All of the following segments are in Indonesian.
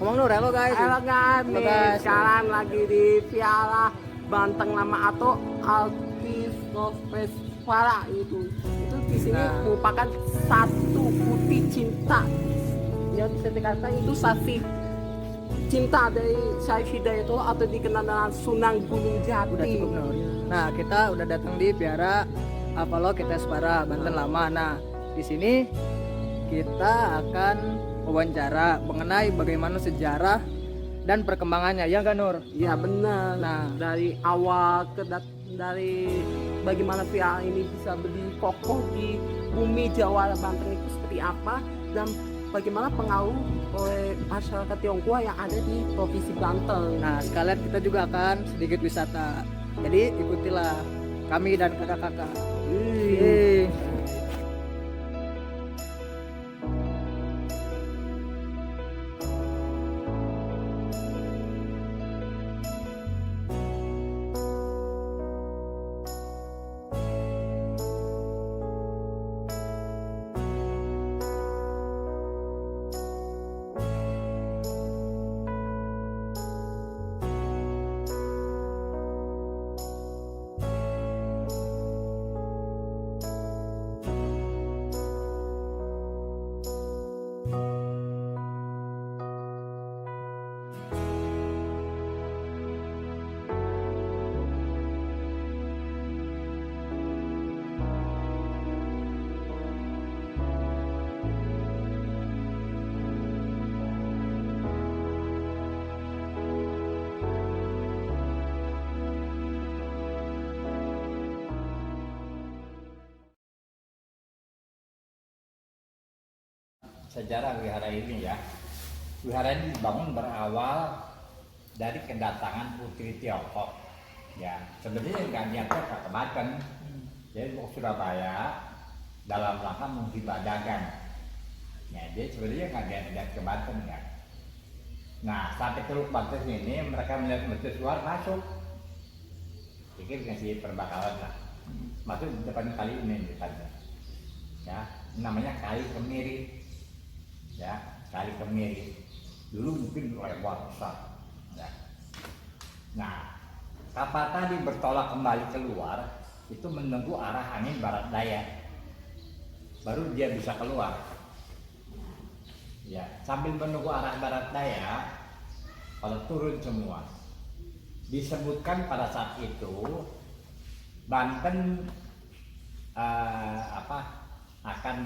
Ngomong Nur, halo guys. Halo guys, Halo nih guys. sekarang lagi di Piala Banteng Lama atau Alkisos Festival itu di sini Nah. merupakan satu bukti cinta yang bisa dikatakan itu saksi cinta dari Syarif Hidayatullah atau dikenal dengan Sunan Gunung Jati. Udah cukup Nur. Nah, kita udah datang di Piara Apollo-Ketespara Banten Lama. Nah, di sini kita akan wawancara mengenai bagaimana sejarah dan perkembangannya, ya nggak Nur? Iya benar. Nah. Dari awal dari bagaimana via ini bisa berdiri kokoh di bumi Jawa Banten itu seperti apa, dan bagaimana pengaruh oleh masyarakat Tionghoa yang ada di provinsi Banten. Nah, sekalian kita juga akan sedikit wisata. Jadi ikutilah kami dan kakak-kakak. Yeay. Sejarah wihara ini ya, wihara ini dibangun berawal dari kedatangan putri Tiongkok ya. Sebenarnya nggak niatnya ke Banten, jadi mau Surabaya dalam rangka mengibadahkan ya. Dia sebenarnya nggak niat ke Banten ya. Nah, sampai Teluk Banten ini mereka melihat mercusuar masuk, pikir ngasih perbakalan lah, masuk di depan kali ini depannya ya, namanya Kali Kemiri ya. Kali Kemiri dulu mungkin lebar besar ya. Nah, kapal tadi bertolak kembali keluar itu menunggu arah angin barat daya, baru dia bisa keluar ya. Sambil menunggu arah barat daya, kalau turun semua, disebutkan pada saat itu Banten akan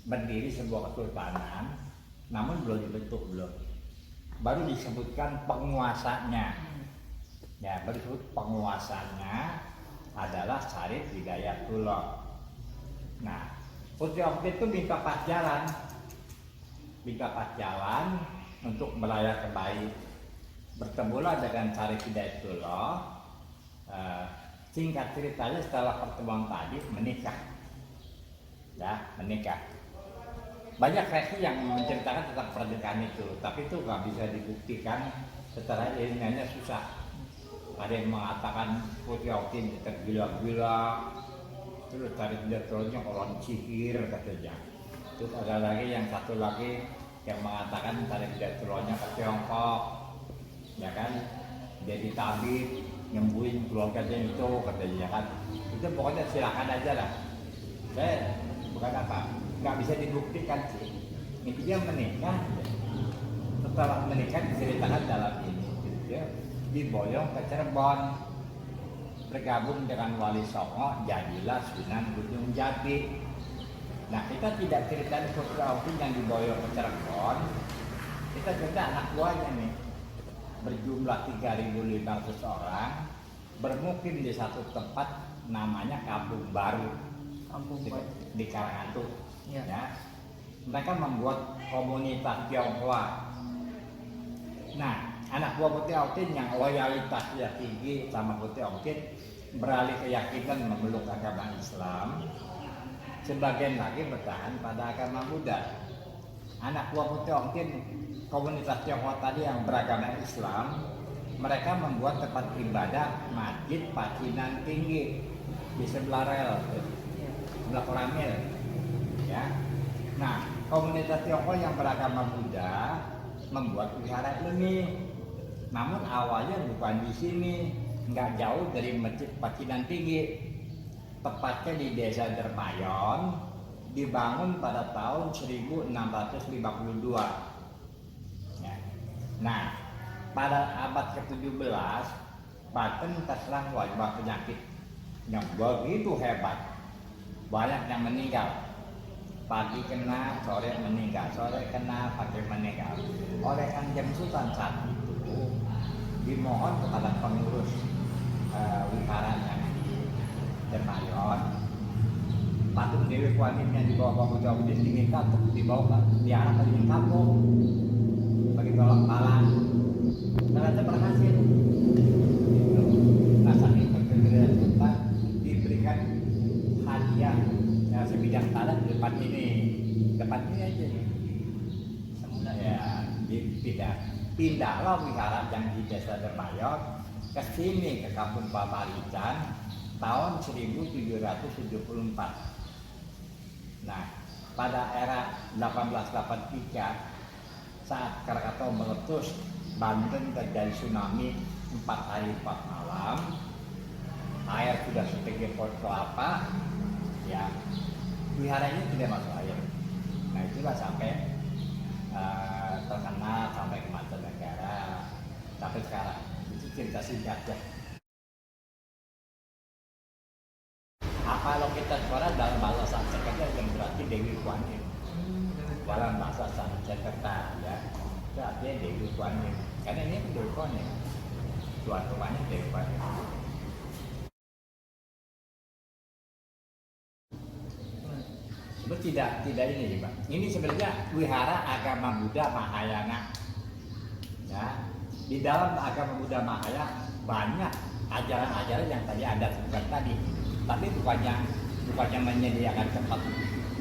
berdiri sebuah kesultanan, namun belum dibentuk, baru disebutkan penguasanya ya. Baru disebut penguasanya adalah Syarif Hidayatullah. Nah, Putri Ompit itu minta pas jalan untuk melayar ke bayi. Bertemulah dengan Syarif Hidayatullah. Singkat ceritanya setelah pertemuan tadi menikah ya, menikah. Banyak versi yang menceritakan tentang pernikahan itu, tapi itu nggak bisa dibuktikan secara ilmiahnya, susah. Ada yang mengatakan Putri Ompit tergila-gila, terus Syarif Hidayatullah orang sihir katanya. Terus ada lagi yang satu lagi yang mengatakan Syarif Hidayatullah ke Tiongkok, ya kan, jadi tabib nyembuhin keluarganya itu katanya kan. Itu pokoknya silakan aja lah. Saya bukan apa, nggak bisa dibuktikan sih. Intinya menikah. Setelah menikah diceritakan dalam ini, dia diboyong ke Cirebon, bergabung dengan Wali Songo, jadilah Sunan Gunung Jati. Nah, kita tidak cerita Putri Ompit yang diboyong ke Cirebon, kita cerita anak buahnya nih, berjumlah 3.500 orang, bermukim di satu tempat namanya Kampung Baru di Karangantuk ya. Mereka membuat komunitas Tionghoa. Nah, anak buah Putri Ompit yang loyalitasnya tinggi sama Putri Ompit beralih keyakinan memeluk agama Islam. Sebagian lagi bertahan pada agama Buddha. Anak buah Putri Ompit komunitas Tionghoa tadi yang beragama Islam, mereka membuat tempat ibadah Masjid Pacinan Tinggi di sebelah rel, sebelah Koramil ya. Nah, komunitas Tionghoa yang beragama Buddha membuat wihara ini. Namun awalnya bukan di sini, nggak jauh dari Masjid Pacinan Tinggi, tepatnya di Desa Dermayon, dibangun pada tahun 1652. Ya. Nah, pada abad ke-17, Banten terserang wabah penyakit yang begitu hebat, banyak yang meninggal. Pagi kena, sore meninggal, sore kena, pagi meninggal. Oleh Kanjeng Sultan saat itu dimohon kepada pengurus wihara yang di Dermayon, patung Dewi Kuan Yin yang dibawa Bapak Jawa Budis diminta untuk dibawa ke diarah ke kampung bagi tolak palang. Ternyata berhasil. Nah, saat itu Kanjeng Sultan diberikan hadiah sebidang tanah di depan ini aja nih. Semula ya pindahlah wihara yang di Desa Dermayon ke sini, ke Kampung Pamarican tahun 1774. Nah, pada era 1883 saat Krakatau meletus, Banten terjadi tsunami 4 hari 4 malam, air sudah setinggi pohon kelapa, ya wihara ini tidak masuk air. Nah, itulah sampai terkenal sampai ke mancanegara sampai sekarang. Itu cerita singkatnya. Apa kita suara dalam bahasa Sanskerta yang berarti Dewi Kuan Yin. Dalam bahasa Sanskerta ya, itu artinya Dewi Kuan Yin. Karena ini Dewi Kuan Yin, tuan rumahnya Dewi Kuan Yin. Tidak ini Pak. Ini sebenarnya wihara agama Buddha Mahayana. Ya, di dalam agama Buddha Mahayana banyak ajaran-ajaran yang tadi Anda sebutkan tadi. Tapi bukannya menyediakan tempat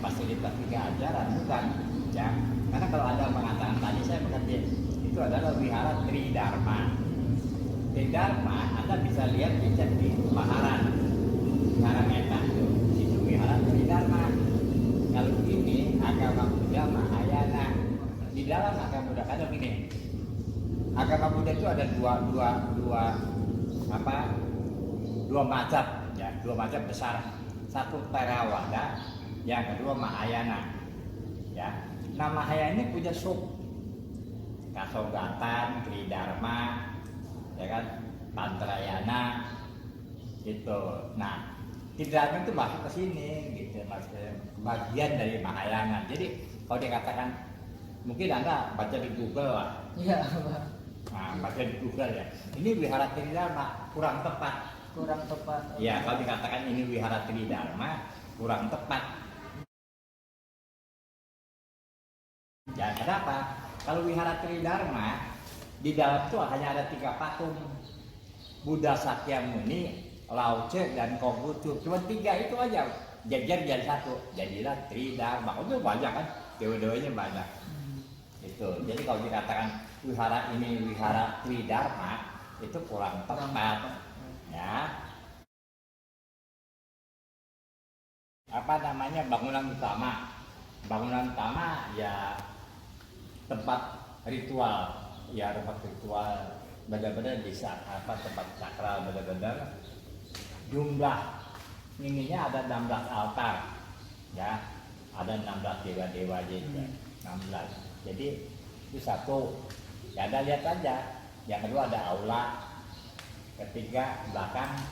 fasilitas tiga ajaran, bukan. Ya, karena kalau Anda mengatakan tadi saya mengerti itu adalah wihara Tridharma. Tridharma Anda bisa lihat di Maharan. Karena enak itu wihara Tridharma. Kalau ini agama Buddha Mahayana. Di dalam agama Buddha ada begini. Agama Buddha itu ada dua mazhab, ya, dua mazhab besar. Satu Theravada, yang kedua Mahayana. Ya. Nah, Mahayana ini punya sub. Kasogatan, Tridharma, ya kan, Tantrayana, itu. Nah, Tridharma itu masuk ke sini, gitu, bagian dari Mahayana. Jadi kalau dikatakan, mungkin Anda baca di Google lah. Iya. Nah, baca di Google ya. Ini wihara Tridharma kurang tepat. Kurang tepat. Ya, kalau dikatakan ini wihara Tridharma kurang tepat. Ya, kenapa? Kalau wihara Tridharma di dalam itu hanya ada 3 patung. Buddha Sakyamuni, Lao Tse, dan Konghucu. Cuma 3 itu aja. Jajar jadi 1. Jadilah Tridharma. Itu banyak kan? Dewa-dewanya banyak. Itu. Jadi kalau dikatakan wihara ini wihara Tridharma itu kurang tepat. Ya. Apa namanya bangunan utama? Bangunan utama ya tempat ritual. Ya, tempat ritual benar-benar bisa tempat sakral benar-benar. Jumlah ininya ada 16 altar, ya, ada 16 dewa-dewa aja, 16. Jadi itu satu, ya Anda lihat aja. Yang kedua ada aula, ketiga belakang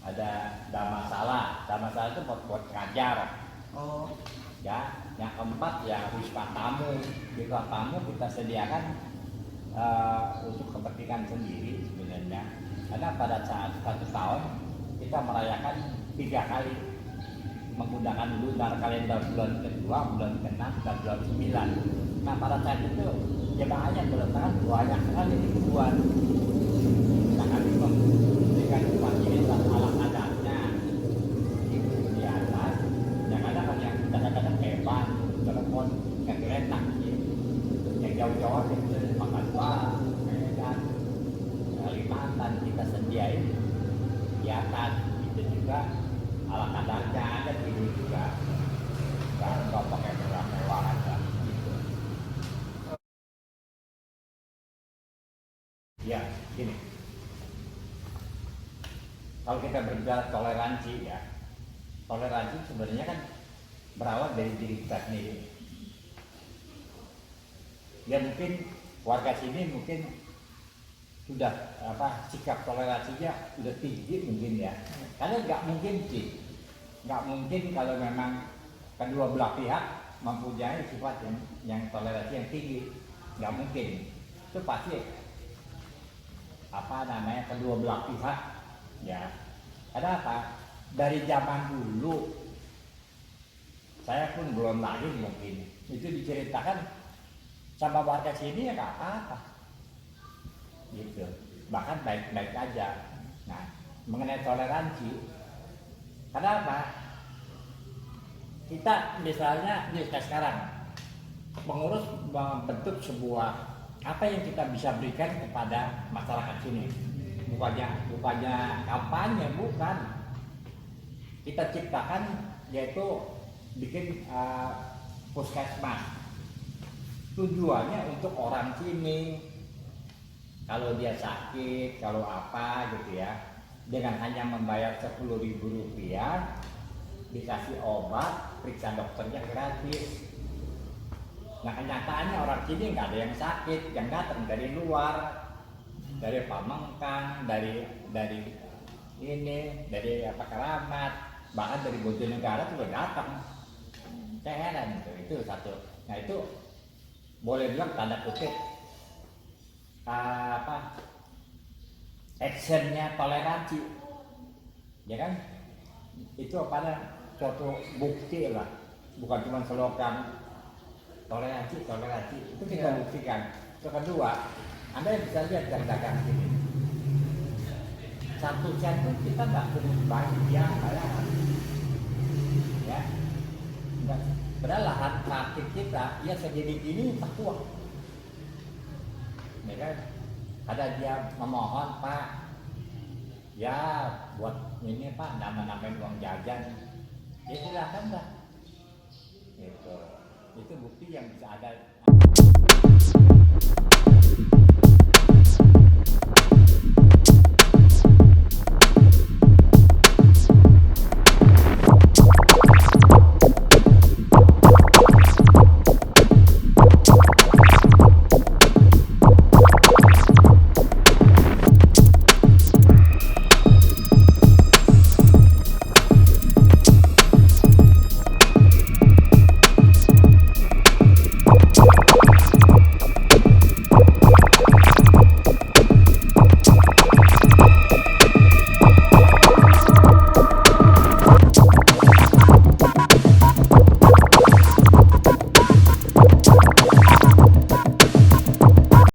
ada Dhammasala. Dhammasala itu buat ngajar. Oh. Ya, yang keempat ya wisma tamu. Wisma tamu kita sediakan untuk kepentingan sendiri sebenarnya. Karena pada saat 1 tahun kita merayakan 3 kali menggunakan lunar kalender bulan kedua, bulan ke-6, dan bulan 9. Nah, pada saat itu jemaahnya berdatangan banyak sekali di ribuan. Nah, kami memberikan fasilitas alat adatnya di atas. Yang kadang yang kadang-kadang hebat, telepon ke kereta, yang jauh-jauh itu makan buah, Medan, Kalimantan kita sediain di atas. Itu juga alat adatnya ada di juga. Nggak pakai mewah-mewahan. Ya, gini. Kalau kita berbicara toleransi ya, toleransi sebenarnya kan berawal dari diri kita sendiri. Ya mungkin warga sini mungkin sudah sikap toleransinya sudah tinggi mungkin ya. Karena nggak mungkin kalau memang kedua belah pihak mempunyai sifat yang toleransi yang tinggi, nggak mungkin. Itu pasti kedua belah pihak ya. Ada apa? Dari zaman dulu saya pun belum lahir mungkin itu diceritakan sama warga sini ya nggak apa-apa gitu, bahkan baik-baik aja. Nah, mengenai toleransi, kenapa kita misalnya sekarang pengurus membentuk sebuah apa yang kita bisa berikan kepada masyarakat sini, bukannya kampanye, bukan. Kita ciptakan yaitu bikin puskesmas. Tujuannya untuk orang sini, kalau dia sakit, kalau apa gitu ya, dengan hanya membayar Rp10.000 dikasih obat, periksa dokternya gratis. Nah kenyataannya orang sini nggak ada yang sakit, yang datang dari luar, dari Pamengkang, dari Keramat, bahkan dari Bojonegoro juga datang. Saya heran itu satu. Nah itu boleh bilang tanda kutip actionnya toleransi, ya kan? Itu suatu bukti lah, bukan cuma slogan toleransi itu kita buktikan. Itu kedua, Anda bisa lihat dagang sini, 1 sen pun kita nggak perlu bayar, ya. Padahal lahan parkir kita ya segini gini terkuat, ya kan? Ada dia memohon, Pak, ya buat ini Pak, nama-namain uang jajan, ya silakan lah. Itu bukti yang bisa ada.